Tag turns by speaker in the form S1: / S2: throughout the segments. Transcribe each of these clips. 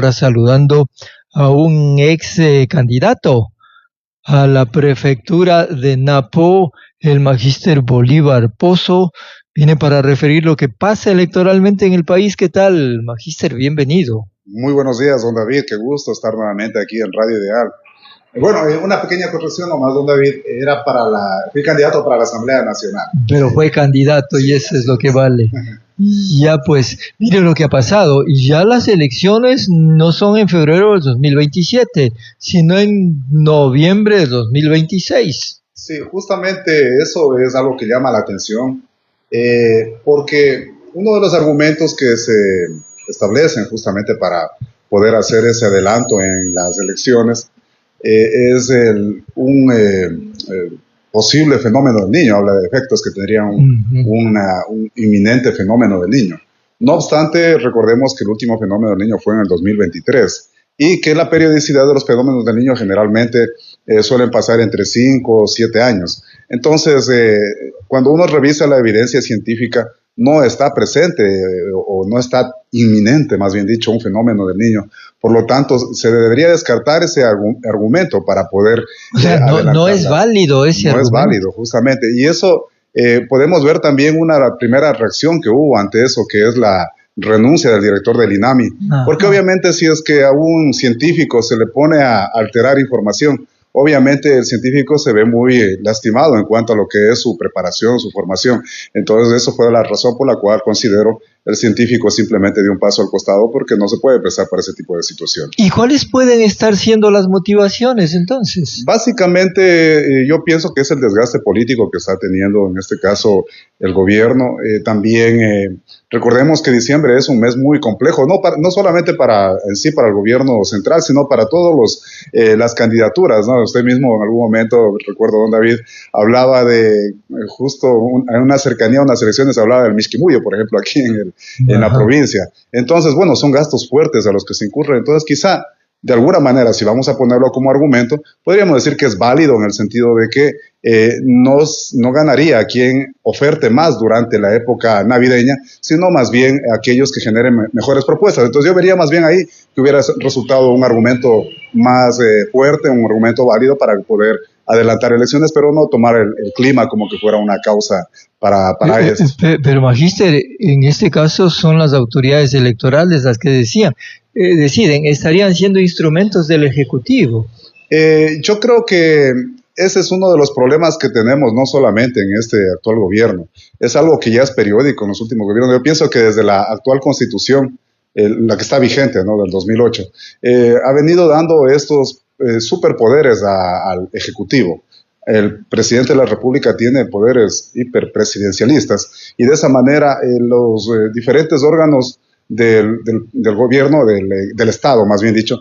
S1: Ahora saludando a un ex candidato a la prefectura de Napo, el magíster Bolívar Pozo, viene para referir lo que pasa electoralmente en el país. ¿Qué tal, magíster? Bienvenido.
S2: Muy buenos días, don David. Qué gusto estar nuevamente aquí en Radio Ideal. Bueno, una pequeña corrección nomás, don David. Fui candidato para la Asamblea Nacional.
S1: Pero fue candidato y eso es lo que vale. Ya pues, mire lo que ha pasado. Y ya las elecciones no son en febrero del 2027, sino en noviembre de 2026.
S2: Sí, justamente eso es algo que llama la atención, porque uno de los argumentos que se establecen justamente para poder hacer ese adelanto en las elecciones es un posible fenómeno del niño. Habla de efectos que tendría un inminente fenómeno del niño. No obstante, recordemos que el último fenómeno del niño fue en el 2023 y que la periodicidad de los fenómenos del niño generalmente suelen pasar entre 5 o 7 años. Entonces, cuando uno revisa la evidencia científica, no está presente o no está inminente, más bien dicho, un fenómeno del niño. Por lo tanto, se debería descartar ese argumento para poder...
S1: O sea, no es válido ese argumento.
S2: No es válido, justamente. Y eso podemos ver también una primera reacción que hubo ante eso, que es la renuncia del director del INAMI. Ajá. Porque obviamente si es que a un científico se le pone a alterar información, obviamente el científico se ve muy lastimado en cuanto a lo que es su preparación, su formación. Entonces, eso fue la razón por la cual considero el científico simplemente dio un paso al costado, porque no se puede prestar para ese tipo de situación.
S1: ¿Y cuáles pueden estar siendo las motivaciones entonces?
S2: Básicamente, yo pienso que es el desgaste político que está teniendo en este caso el gobierno. También recordemos que diciembre es un mes muy complejo, no solamente para el gobierno central, sino para todas las candidaturas, ¿no? Usted mismo en algún momento, recuerdo, don David, hablaba de justo en una cercanía a unas elecciones, hablaba del Misquimuyo, por ejemplo, aquí en la provincia. Entonces, bueno, son gastos fuertes a los que se incurren. Entonces, quizá, de alguna manera, si vamos a ponerlo como argumento, podríamos decir que es válido en el sentido de que no ganaría quien oferte más durante la época navideña, sino más bien aquellos que generen mejores propuestas. Entonces yo vería más bien ahí que hubiera resultado un argumento más fuerte, un argumento válido para poder adelantar elecciones, pero no tomar el clima como que fuera una causa para eso.
S1: Pero magíster, en este caso son las autoridades electorales las que deciden, estarían siendo instrumentos del Ejecutivo.
S2: Yo creo que ese es uno de los problemas que tenemos, no solamente en este actual gobierno, es algo que ya es periódico en los últimos gobiernos. Yo pienso que desde la actual Constitución, la que está vigente, ¿no?, del 2008, ha venido dando estos superpoderes al Ejecutivo. El presidente de la República tiene poderes hiperpresidencialistas y de esa manera los diferentes órganos del gobierno, del Estado, más bien dicho,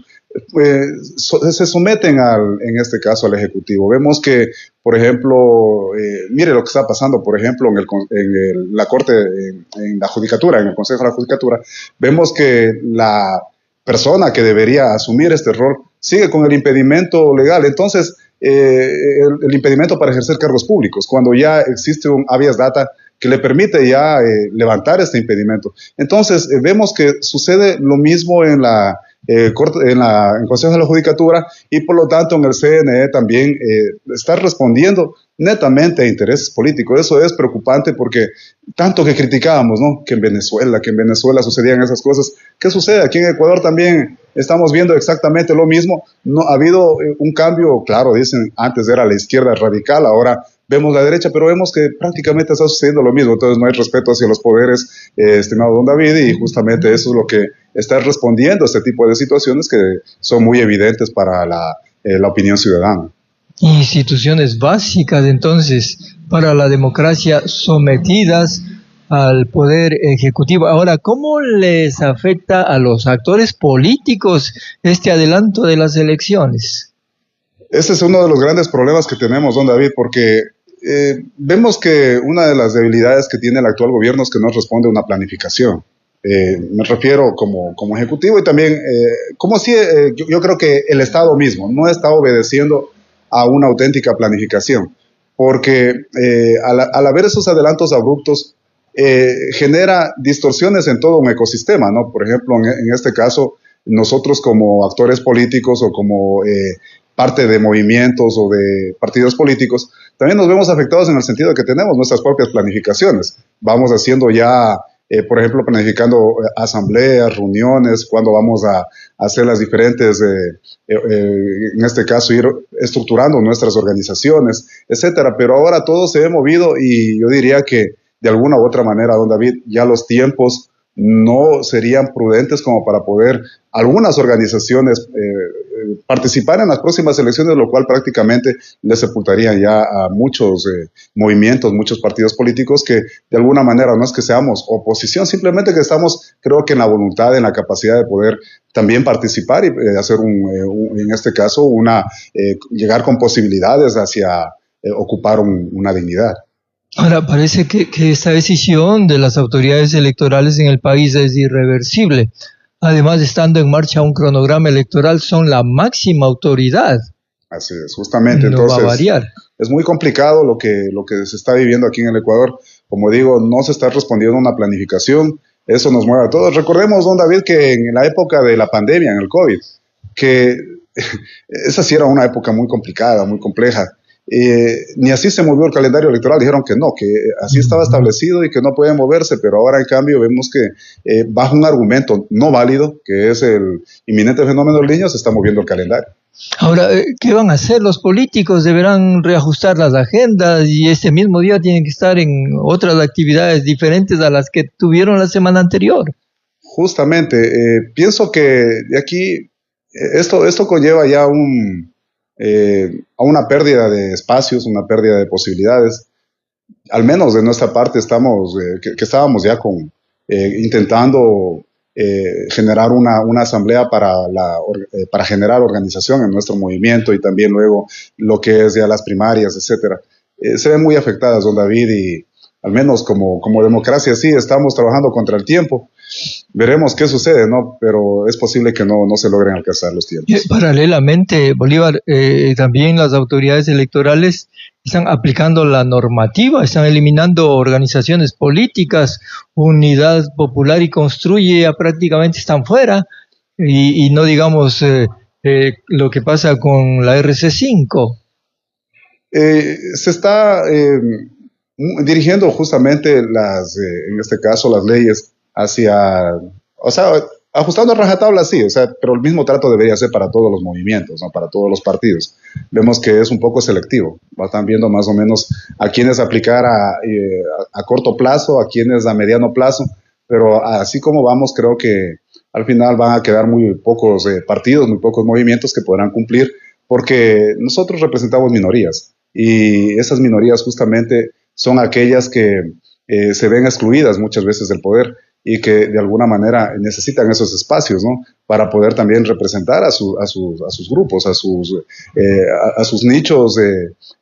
S2: se someten en este caso al Ejecutivo. Vemos que, por ejemplo, mire lo que está pasando, por ejemplo, en la Corte, en la Judicatura, en el Consejo de la Judicatura. Vemos que la persona que debería asumir este rol sigue con el impedimento legal. Entonces, el impedimento para ejercer cargos públicos, cuando ya existe un habeas data que le permite ya levantar este impedimento. Entonces, vemos que sucede lo mismo en el Consejo de la Judicatura y por lo tanto en el CNE también está respondiendo netamente a intereses políticos. Eso es preocupante porque tanto que criticábamos, ¿no?, que en Venezuela sucedían esas cosas. ¿Qué sucede? Aquí en Ecuador también estamos viendo exactamente lo mismo. No ha habido un cambio, claro, dicen, antes era la izquierda radical, ahora vemos la derecha, pero vemos que prácticamente está sucediendo lo mismo. Entonces no hay respeto hacia los poderes, estimado don David, y justamente eso es lo que está respondiendo a este tipo de situaciones que son muy evidentes para la opinión ciudadana.
S1: Instituciones básicas, entonces, para la democracia sometidas al poder ejecutivo. Ahora, ¿cómo les afecta a los actores políticos este adelanto de las elecciones?
S2: Ese es uno de los grandes problemas que tenemos, don David, porque vemos que una de las debilidades que tiene el actual gobierno es que no responde a una planificación. Me refiero como ejecutivo y también yo creo que el Estado mismo no está obedeciendo a una auténtica planificación, porque al haber esos adelantos abruptos genera distorsiones en todo un ecosistema, ¿no? Por ejemplo, en este caso, nosotros como actores políticos o como parte de movimientos o de partidos políticos, también nos vemos afectados en el sentido de que tenemos nuestras propias planificaciones. Vamos haciendo ya, por ejemplo, planificando asambleas, reuniones, cuando vamos a hacer las diferentes, en este caso, ir estructurando nuestras organizaciones, etcétera. Pero ahora todo se ha movido y yo diría que de alguna u otra manera, don David, ya los tiempos no serían prudentes como para poder algunas organizaciones participar en las próximas elecciones, lo cual prácticamente le sepultaría ya a muchos movimientos, muchos partidos políticos que de alguna manera no es que seamos oposición, simplemente que estamos, creo que en la voluntad, en la capacidad de poder también participar y hacer en este caso, llegar con posibilidades hacia ocupar una dignidad.
S1: Ahora, parece que esta decisión de las autoridades electorales en el país es irreversible. Además, estando en marcha un cronograma electoral, son la máxima autoridad.
S2: Así es, justamente.
S1: No
S2: entonces,
S1: va a variar.
S2: Es muy complicado lo que se está viviendo aquí en el Ecuador. Como digo, no se está respondiendo a una planificación. Eso nos mueve a todos. Recordemos, don David, que en la época de la pandemia, en el COVID, que esa sí era una época muy complicada, muy compleja. Ni así se movió el calendario electoral, dijeron que no, que así estaba establecido y que no puede moverse, pero ahora en cambio vemos que bajo un argumento no válido, que es el inminente fenómeno del Niño, se está moviendo el calendario.
S1: Ahora, ¿qué van a hacer los políticos? Deberán reajustar las agendas y este mismo día tienen que estar en otras actividades diferentes a las que tuvieron la semana anterior.
S2: Justamente, pienso que de aquí esto conlleva ya a una pérdida de espacios, una pérdida de posibilidades. Al menos de nuestra parte que estábamos ya intentando generar una asamblea para generar organización en nuestro movimiento y también luego lo que es ya las primarias, etcétera. Se ven muy afectadas, don David, y al menos como democracia sí estamos trabajando contra el tiempo. Veremos qué sucede, ¿no? Pero es posible que no se logren alcanzar los tiempos.
S1: Paralelamente, Bolívar, también las autoridades electorales están aplicando la normativa, están eliminando organizaciones políticas, Unidad Popular y Construye ya prácticamente están fuera, y no digamos lo que pasa con la RC5.
S2: Se está dirigiendo justamente en este caso, las leyes ajustando a rajatabla, sí, pero el mismo trato debería ser para todos los movimientos, ¿no? Para todos los partidos. Vemos que es un poco selectivo, están viendo más o menos a quiénes aplicar a corto plazo, a quiénes a mediano plazo, pero así como vamos, creo que al final van a quedar muy pocos partidos, muy pocos movimientos que podrán cumplir, porque nosotros representamos minorías, y esas minorías justamente son aquellas que se ven excluidas muchas veces del poder, y que de alguna manera necesitan esos espacios, ¿no? Para poder también representar a sus grupos, a sus nichos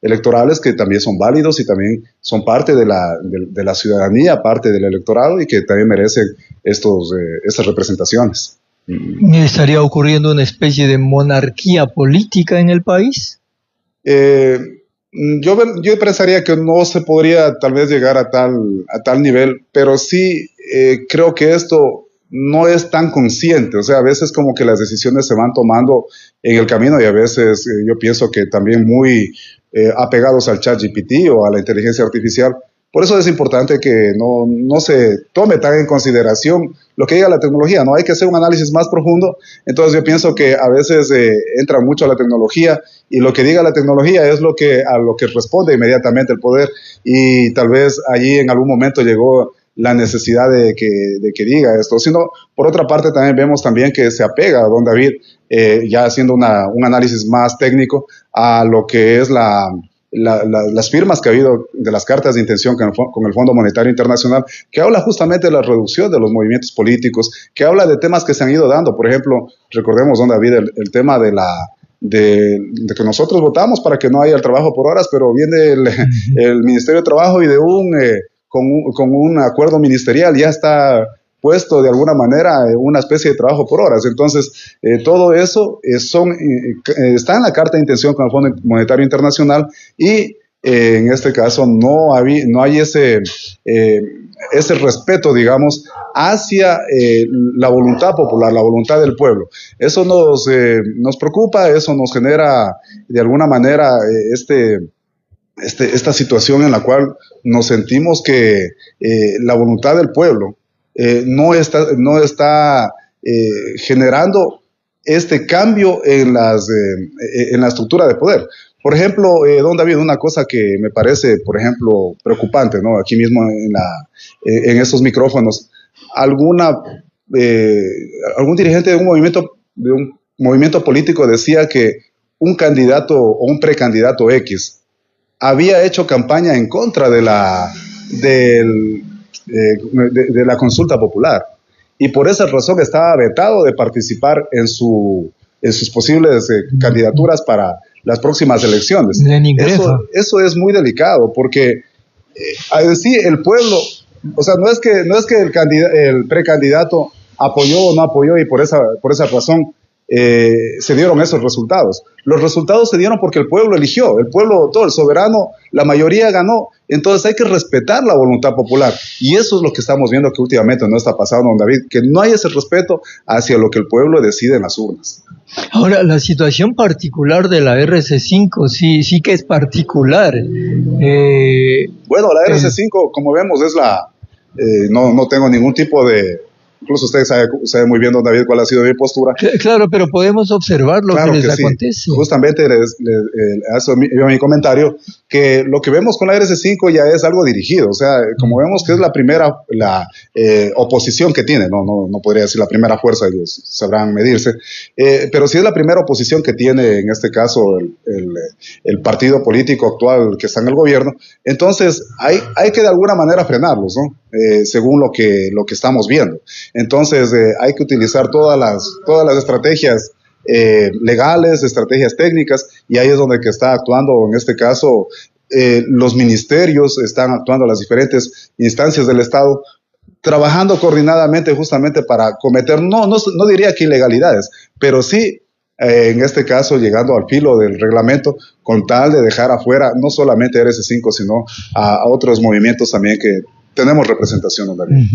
S2: electorales, que también son válidos y también son parte de la ciudadanía, parte del electorado, y que también merecen estas representaciones.
S1: ¿Estaría ocurriendo una especie de monarquía política en el país?
S2: Yo pensaría que no se podría tal vez llegar a tal nivel, pero sí creo que esto no es tan consciente. O sea, a veces como que las decisiones se van tomando en el camino, y a veces yo pienso que también muy apegados al ChatGPT o a la inteligencia artificial. Por eso es importante que no se tome tan en consideración lo que diga la tecnología, ¿no? Hay que hacer un análisis más profundo. Entonces yo pienso que a veces entra mucho a la tecnología, y lo que diga la tecnología es a lo que responde inmediatamente el poder, y tal vez allí en algún momento llegó la necesidad de que diga esto. Sino, por otra parte, también vemos también que se apega, don David, ya haciendo un análisis más técnico, a lo que es las firmas que ha habido de las cartas de intención con el Fondo Monetario Internacional, que habla justamente de la reducción de los movimientos políticos, que habla de temas que se han ido dando. Por ejemplo, recordemos, don David, el tema de que nosotros votamos para que no haya el trabajo por horas, pero viene el Ministerio de Trabajo y con un acuerdo ministerial ya está puesto de alguna manera una especie de trabajo por horas. Entonces, todo eso está en la carta de intención con el Fondo Monetario Internacional, y en este caso no hay ese respeto, digamos, hacia la voluntad popular, la voluntad del pueblo. Eso nos preocupa, eso nos genera de alguna manera esta situación en la cual nos sentimos que la voluntad del pueblo no está generando este cambio en la estructura de poder. Por ejemplo, don David, una cosa que me parece, por ejemplo, preocupante, ¿no? Aquí mismo en estos micrófonos, algún dirigente de un movimiento político decía que un candidato o un precandidato X había hecho campaña en contra de la consulta popular y por esa razón estaba vetado de participar en sus posibles candidaturas para las próximas elecciones. Eso es muy delicado porque a decir el pueblo, o sea, no es que el precandidato apoyó o no apoyó y por esa razón se dieron esos resultados. Los resultados se dieron porque el pueblo eligió, el pueblo, todo el soberano, la mayoría ganó. Entonces hay que respetar la voluntad popular y eso es lo que estamos viendo que últimamente no está pasando, don David, que no hay ese respeto hacia lo que el pueblo decide en las urnas.
S1: Ahora, la situación particular de la RC5 sí que es particular.
S2: Bueno, la RC5, como vemos, es no tengo ningún tipo de... Incluso usted sabe muy bien, don David, cuál ha sido mi postura.
S1: Claro, pero podemos observar lo que les acontece. Sí.
S2: Justamente eso mi comentario, que lo que vemos con la RC5 ya es algo dirigido. O sea, como vemos que es la primera oposición que tiene, no podría decir la primera fuerza, ellos sabrán medirse, pero sí es la primera oposición que tiene, en este caso, el partido político actual que está en el gobierno. Entonces, hay que de alguna manera frenarlos, ¿no? Según lo que estamos viendo. Entonces hay que utilizar todas las estrategias legales, estrategias técnicas, y ahí es donde que está actuando, en este caso, los ministerios, están actuando las diferentes instancias del Estado, trabajando coordinadamente justamente para cometer, no diría que ilegalidades, pero sí, en este caso, llegando al filo del reglamento, con tal de dejar afuera no solamente RC5, sino a otros movimientos también que tenemos representación, David.